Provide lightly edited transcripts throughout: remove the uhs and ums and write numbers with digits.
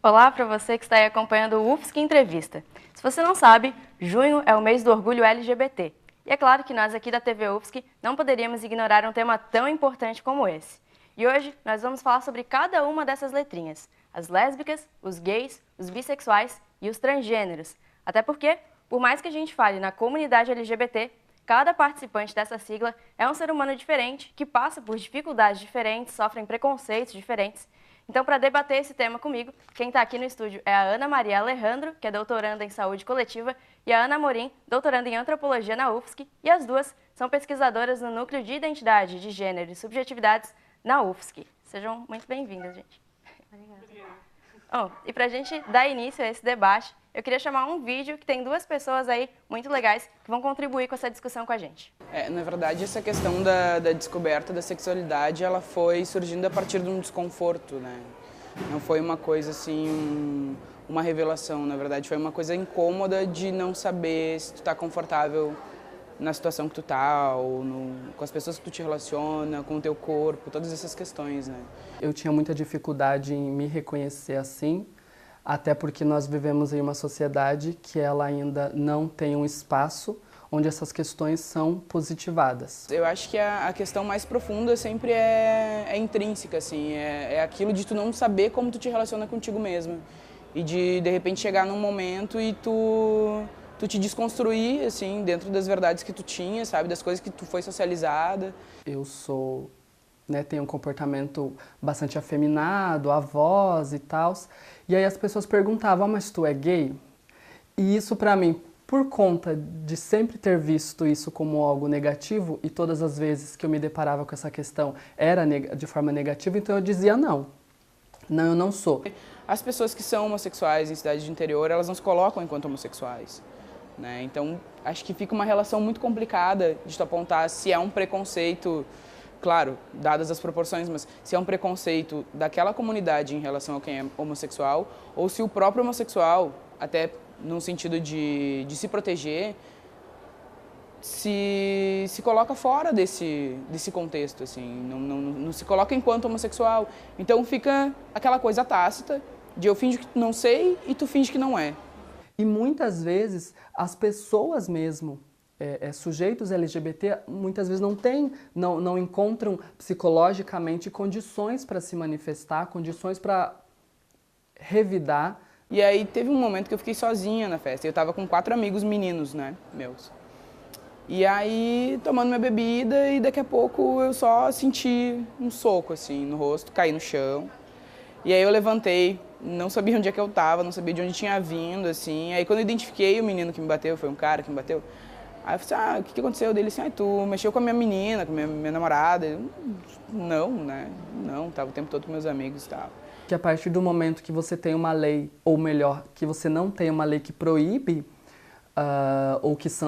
Olá para você que está aí acompanhando o UFSC Entrevista. Se você não sabe, junho é o mês do orgulho LGBT. E é claro que nós aqui da TV UFSC não poderíamos ignorar um tema tão importante como esse. E hoje nós vamos falar sobre cada uma dessas letrinhas: as lésbicas, os gays, os bissexuais e os transgêneros. Até porque, por mais que a gente fale na comunidade LGBT, cada participante dessa sigla é um ser humano diferente, que passa por dificuldades diferentes, sofrem preconceitos diferentes. Então, para debater esse tema comigo, quem está aqui no estúdio é a Ana Maria Alejandro, que é doutoranda em saúde coletiva, e a Ana Morim, doutoranda em antropologia na UFSC, e as duas são pesquisadoras no núcleo de identidade, de gênero e subjetividades na UFSC. Sejam muito bem-vindas, gente. Obrigada. Bom, e para a gente dar início a esse debate, eu queria chamar um vídeo que tem duas pessoas aí muito legais que vão contribuir com essa discussão com a gente. Na verdade, essa questão da descoberta da sexualidade, ela foi surgindo a partir de um desconforto, né? Não foi uma coisa assim, uma revelação, na verdade, foi uma coisa incômoda de não saber se tu tá confortável na situação que tu tá, ou com as pessoas que tu te relaciona, com o teu corpo, todas essas questões, né? Eu tinha muita dificuldade em me reconhecer assim, até porque nós vivemos em uma sociedade que ela ainda não tem um espaço onde essas questões são positivadas. Eu acho que a questão mais profunda sempre é intrínseca, assim, é aquilo de tu não saber como tu te relaciona contigo mesma. E de repente, chegar num momento e tu te desconstruir, assim, dentro das verdades que tu tinha, sabe, das coisas que tu foi socializada. Eu sou, tenho um comportamento bastante afeminado, a voz e tal. E aí as pessoas perguntavam, mas tu é gay? E isso pra mim, por conta de sempre ter visto isso como algo negativo, e todas as vezes que eu me deparava com essa questão era de forma negativa, então eu dizia não. Não, eu não sou. As pessoas que são homossexuais em cidades de interior, elas não se colocam enquanto homossexuais, né? Então, acho que fica uma relação muito complicada de tu apontar se é um preconceito, claro, dadas as proporções, mas se é um preconceito daquela comunidade em relação a quem é homossexual, ou se o próprio homossexual, até num sentido de se proteger, se coloca fora desse contexto, assim, não se coloca enquanto homossexual. Então fica aquela coisa tácita de eu finjo que não sei e tu finge que não é. E muitas vezes as pessoas mesmo, sujeitos LGBT, muitas vezes não encontram psicologicamente condições para se manifestar, condições para revidar. E aí teve um momento que eu fiquei sozinha na festa. Eu tava com 4 amigos meninos, né, meus. E aí, tomando minha bebida, e daqui a pouco eu só senti um soco, assim, no rosto, caí no chão. E aí eu levantei, não sabia onde é que eu tava, não sabia de onde tinha vindo, assim. Aí quando eu identifiquei o menino que me bateu, foi um cara que me bateu, aí eu falei, o que aconteceu? Dele assim, tu mexeu com a minha menina, com a minha namorada. Eu, não, né, não, tava o tempo todo com meus amigos e tal. Que a partir do momento que você tem uma lei, ou melhor, que você não tem uma lei que proíbe,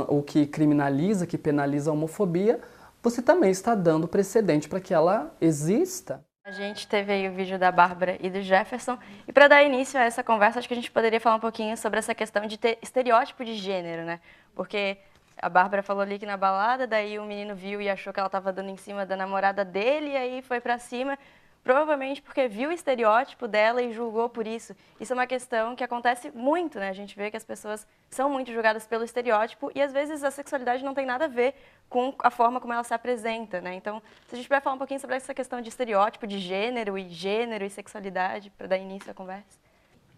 ou que criminaliza, que penaliza a homofobia, você também está dando precedente para que ela exista. A gente teve aí o vídeo da Bárbara e do Jefferson, e para dar início a essa conversa, acho que a gente poderia falar um pouquinho sobre essa questão de ter estereótipo de gênero, né? Porque a Bárbara falou ali que na balada, daí o menino viu e achou que ela estava dando em cima da namorada dele, e aí foi para cima. Provavelmente porque viu o estereótipo dela e julgou por isso. Isso é uma questão que acontece muito, né? A gente vê que as pessoas são muito julgadas pelo estereótipo e às vezes a sexualidade não tem nada a ver com a forma como ela se apresenta, né? Então, se a gente vai falar um pouquinho sobre essa questão de estereótipo, de gênero e sexualidade, para dar início à conversa.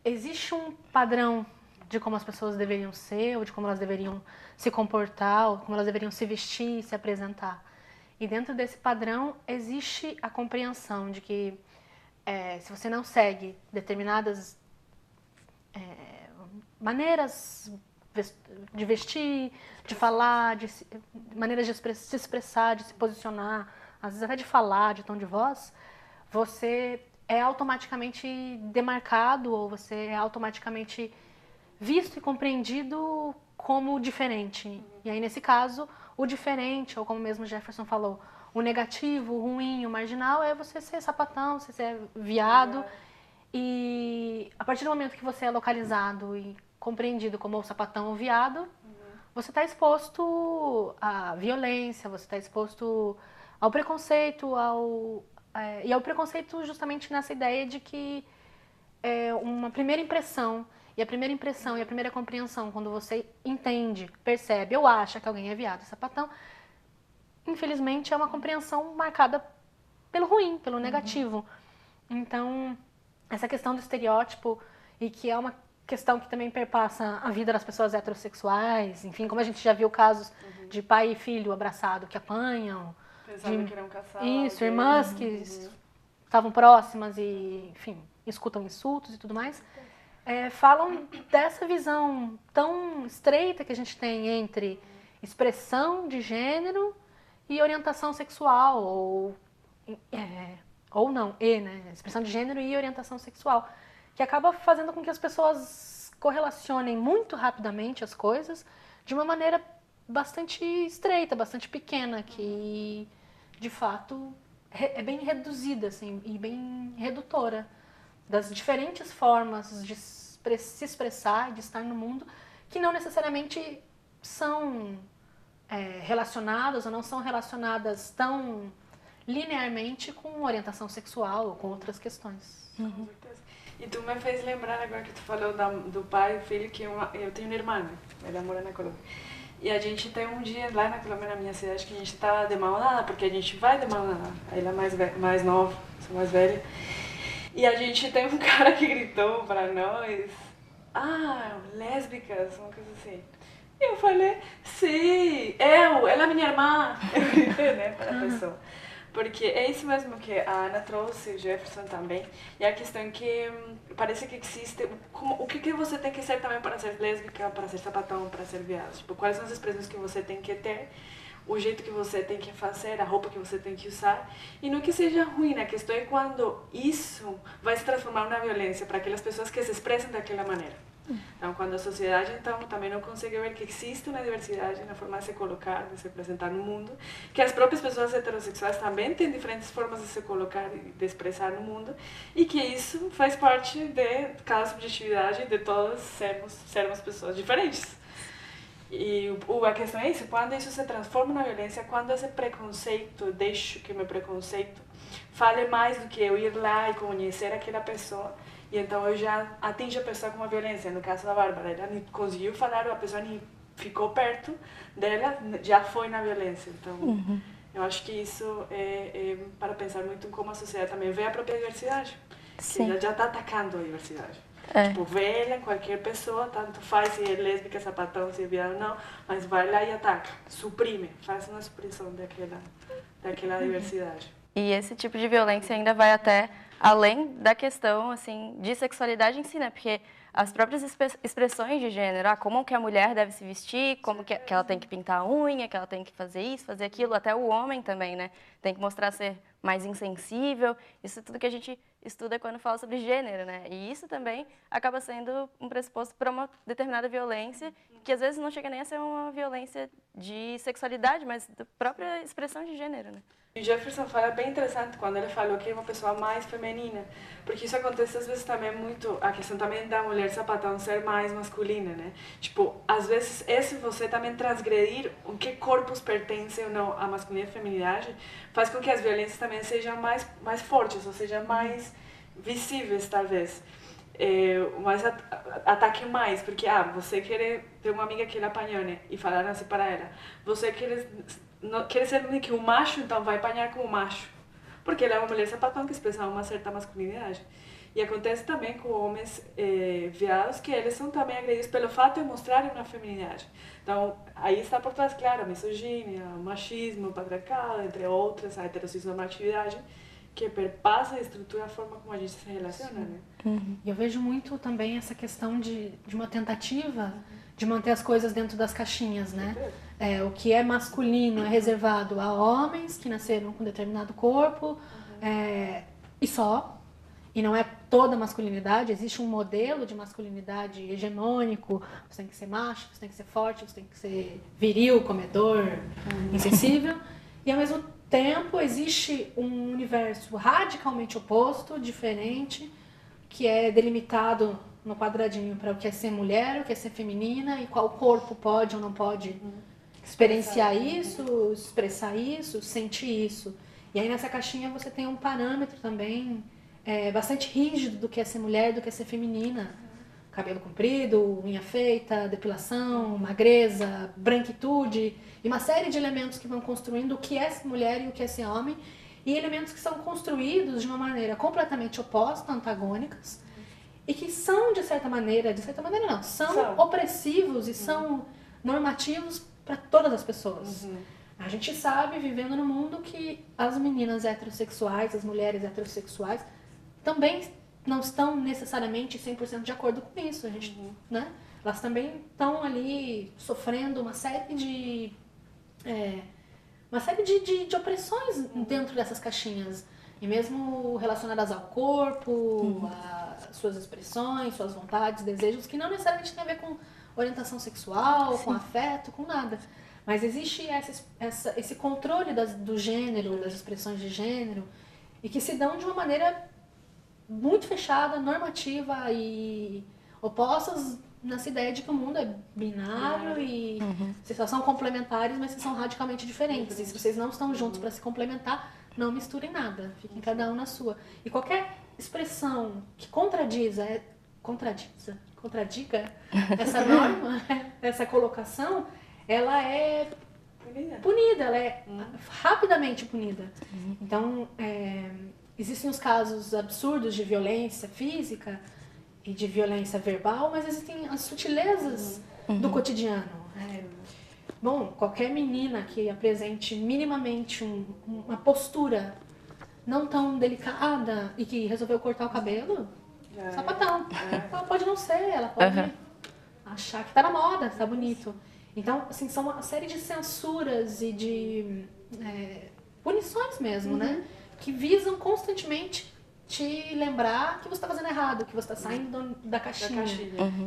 Existe um padrão de como as pessoas deveriam ser, ou de como elas deveriam se comportar, ou como elas deveriam se vestir e se apresentar. E dentro desse padrão existe a compreensão de que se você não segue determinadas maneiras de vestir, de falar, maneiras de se expressar, de se posicionar, às vezes até de falar, de tom de voz, você é automaticamente demarcado ou você é automaticamente visto e compreendido como diferente. E aí, nesse caso, o diferente, ou como mesmo Jefferson falou, o negativo, o ruim, o marginal, é você ser sapatão, você ser viado. E a partir do momento que você é localizado e compreendido como o sapatão ou viado, você está exposto à violência, você está exposto ao preconceito, e ao preconceito justamente nessa ideia de que é uma primeira impressão, e a primeira impressão e a primeira compreensão, quando você entende, percebe ou acha que alguém é viado ou sapatão, infelizmente é uma compreensão marcada pelo ruim, pelo negativo. Então, essa questão do estereótipo, e que é uma questão que também perpassa a vida das pessoas heterossexuais, enfim, como a gente já viu casos de pai e filho abraçado que apanham. Pensava que era um casal. Isso, irmãs que estavam próximas e, enfim, escutam insultos e tudo mais. Falam dessa visão tão estreita que a gente tem entre expressão de gênero e orientação sexual, ou não, né? Expressão de gênero e orientação sexual, que acaba fazendo com que as pessoas correlacionem muito rapidamente as coisas de uma maneira bastante estreita, bastante pequena, que de fato é bem reduzida assim, e bem redutora das diferentes formas de se expressar, de estar no mundo, que não necessariamente são relacionadas ou não são relacionadas tão linearmente com orientação sexual ou com outras questões. Com certeza. E tu me fez lembrar agora que tu falou do pai e filho, que eu tenho uma irmã, ela mora na Colômbia. E a gente tem um dia lá na Colômbia, na minha cidade, que a gente tá de mão dada, porque a gente vai de mão dada. Ela é mais nova, sou mais velha. E a gente tem um cara que gritou para nós, lésbicas, uma coisa assim. E eu falei, sim, ela é minha irmã. Eu gritei, né, para a pessoa. Porque é isso mesmo que a Ana trouxe, o Jefferson também, e a questão é que parece que existe, o que você tem que ser também para ser lésbica, para ser sapatão, para ser viado, tipo, quais são as expressões que você tem que ter, o jeito que você tem que fazer, a roupa que você tem que usar, e não que seja ruim, a questão é quando isso vai se transformar na violência para aquelas pessoas que se expressam daquela maneira. Então, quando a sociedade também não consegue ver que existe uma diversidade na forma de se colocar, de se apresentar no mundo, que as próprias pessoas heterossexuais também têm diferentes formas de se colocar e de expressar no mundo, e que isso faz parte de cada subjetividade de todos sermos pessoas diferentes. E a questão é isso, quando isso se transforma na violência, quando esse preconceito, deixo que meu preconceito fale mais do que eu ir lá e conhecer aquela pessoa, e então eu já atingo a pessoa com uma violência. No caso da Bárbara, ela não conseguiu falar, a pessoa nem ficou perto dela, já foi na violência. Então, eu acho que isso é para pensar muito em como a sociedade também vê a própria diversidade. Sim. Que já está atacando a diversidade. Tipo, velha, qualquer pessoa, tanto faz se é lésbica, sapatão, se é viado, não, mas vai lá e ataca, suprime, faz uma supressão daquela diversidade. E esse tipo de violência ainda vai até além da questão assim de sexualidade em si, né? Porque as próprias expressões de gênero, como que a mulher deve se vestir, como que ela tem que pintar a unha, que ela tem que fazer isso, fazer aquilo, até o homem também, né? Tem que mostrar ser mais insensível. Isso é tudo que a gente estuda quando fala sobre gênero, né? E isso também acaba sendo um pressuposto para uma determinada violência, que às vezes não chega nem a ser uma violência de sexualidade, mas da própria expressão de gênero, né? E o Jefferson fala bem interessante quando ele falou que é uma pessoa mais feminina, porque isso acontece às vezes também muito, a questão também da mulher sapatão ser mais masculina, né? Tipo, às vezes esse você também transgredir o que corpos pertencem ou não à masculinidade e feminidade faz com que as violências também sejam mais fortes, ou sejam mais visíveis, talvez. Mas ataque mais, porque você quer ter uma amiga que ela apanhou, né? E falaram assim para ela, você quer ser que um macho, então vai apanhar como macho, porque ela é uma mulher sapatão que expressa uma certa masculinidade. E acontece também com homens viados, que eles são também agredidos pelo fato de mostrarem uma feminidade. Então, aí está por trás, claro, a misoginia, o machismo, o patriarcado, entre outras, a heterossexualidade, que perpassa e estrutura a forma como a gente se relaciona, né? E eu vejo muito também essa questão de uma tentativa de manter as coisas dentro das caixinhas, né? O que é masculino é reservado a homens que nasceram com determinado corpo, e só. E não é toda masculinidade, existe um modelo de masculinidade hegemônico, você tem que ser macho, você tem que ser forte, você tem que ser viril, comedor, insensível. E ao mesmo tempo existe um universo radicalmente oposto, diferente, que é delimitado no quadradinho para o que é ser mulher, o que é ser feminina e qual corpo pode ou não pode experienciar isso, expressar isso, sentir isso. E aí nessa caixinha você tem um parâmetro também bastante rígido do que é ser mulher, do que é ser feminina. Cabelo comprido, unha feita, depilação, magreza, branquitude e uma série de elementos que vão construindo o que é ser mulher e o que é ser homem e elementos que são construídos de uma maneira completamente oposta, antagônicas e que são, de certa maneira não, são opressivos e são normativos para todas as pessoas. A gente sabe, vivendo no mundo, que as meninas heterossexuais, as mulheres heterossexuais, também não estão necessariamente 100% de acordo com isso. A gente, né? Elas também estão ali sofrendo uma série de opressões dentro dessas caixinhas. E mesmo relacionadas ao corpo, às suas expressões, suas vontades, desejos, que não necessariamente tem a ver com orientação sexual, com afeto, com nada. Mas existe esse controle do gênero, das expressões de gênero, e que se dão de uma maneira muito fechada, normativa e opostas nessa ideia de que o mundo é binário e vocês só são complementares, mas vocês são radicalmente diferentes. E se vocês não estão juntos para se complementar, não misturem nada, fiquem cada um na sua. E qualquer expressão que contradiga essa norma, essa colocação, ela é punida, ela é rapidamente punida. Então, existem os casos absurdos de violência física e de violência verbal, mas existem as sutilezas do cotidiano. Bom, qualquer menina que apresente minimamente uma postura não tão delicada e que resolveu cortar o cabelo, sapatão. Ela pode não ser, ela pode achar que tá na moda, tá bonito. Então, assim, são uma série de censuras e de punições mesmo, né? Que visam constantemente te lembrar que você está fazendo errado, que você está saindo da caixinha.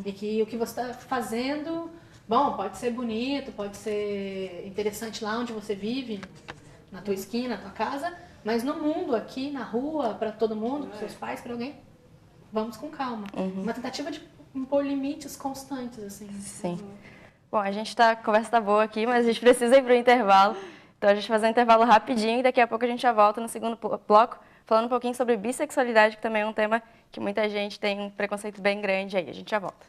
E que o que você está fazendo, bom, pode ser bonito, pode ser interessante lá onde você vive, na tua esquina, na tua casa, mas no mundo, aqui, na rua, para todo mundo, para seus pais, para alguém, vamos com calma. Uma tentativa de impor limites constantes, assim. Sim. Bom, a conversa tá boa aqui, mas a gente precisa ir para o intervalo. Então a gente vai fazer um intervalo rapidinho e daqui a pouco a gente já volta no segundo bloco, falando um pouquinho sobre bissexualidade, que também é um tema que muita gente tem um preconceito bem grande aí. A gente já volta.